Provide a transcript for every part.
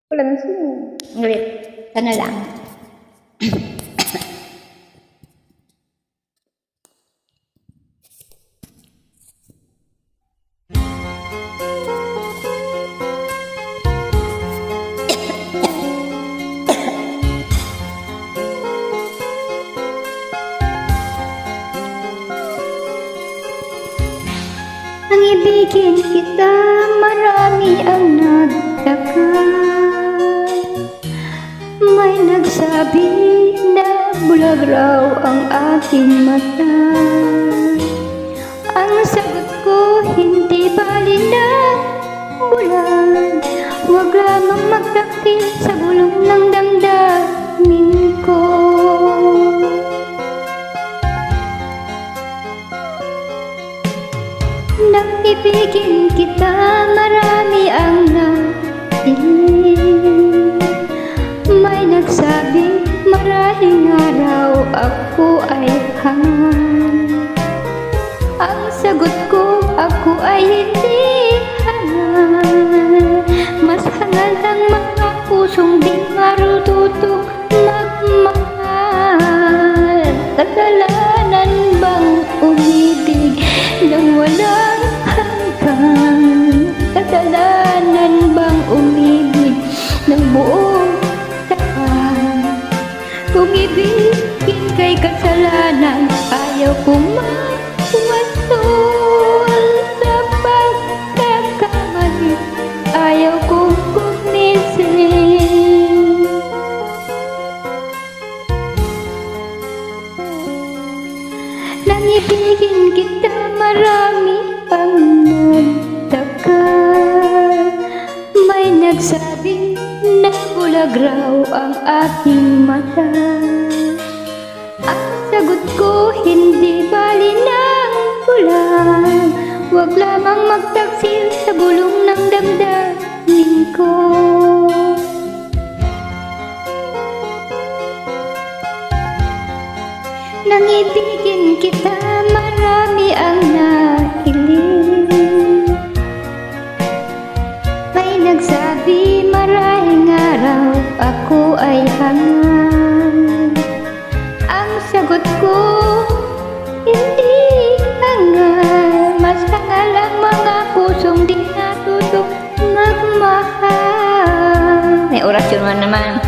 Wala na siya. Ngayon, sana lang. Ang ibigin kita, marami ang nagtaka. May nagsabi na bulag raw ang aking mata. Ang sagot ko, hindi bali na bulag. Huwag lamang magtakil sa bulong ng damdamin ko. Nang ibigin kita, marami ang napiling. May nagsabi, maraming araw ako ay hangal. Ang sagot ko, ako ay hindi hangal. Mas hangal ang mga pusong di marututong magmahal. Kasalanan bang umibig nang walang hanggan? Kasalanan bang umibig ng buong tapat? Kung ibigin kay kasalanan, ayaw kong mawastol sa pagkakamali. Ayaw kong gumising. Nang ibigin kita, marami ang nagtaka. May nagsabi na bulag raw ang aking mata. Ang sagot ko, hindi bali ng bulag. Huwag lamang magtaksil sa bulong ng damdamin ko. Nang ibigin kita, marami ang nahiling. May nagsabi, maraming araw ako ay hangal. Ang sagot ko, hindi hangal. Mas hangal ang mga pusong di natutong magmahal. May orasyon man naman.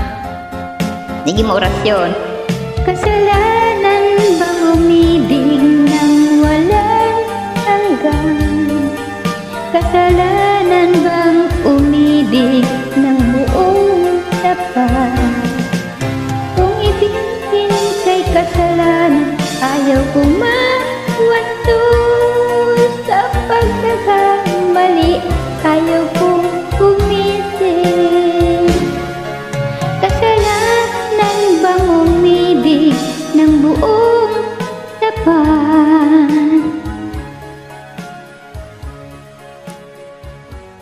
Hindi mo orasyon. Kasalanan bang umibig nang walang hanggan? Kasalanan bang umibig ng buong tapat? Kung ibigin kay kasalanan, ayaw kong mawastol sa pagkakamali. Ayaw kong gumising. Kasalanan bang umibig ng buong tapat?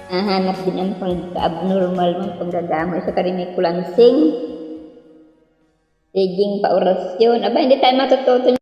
Nahanap din ang pagka-abnormal mong paggagamay sa karimik kulansing. Siging pa orasyon. Aba, hindi tayo matututo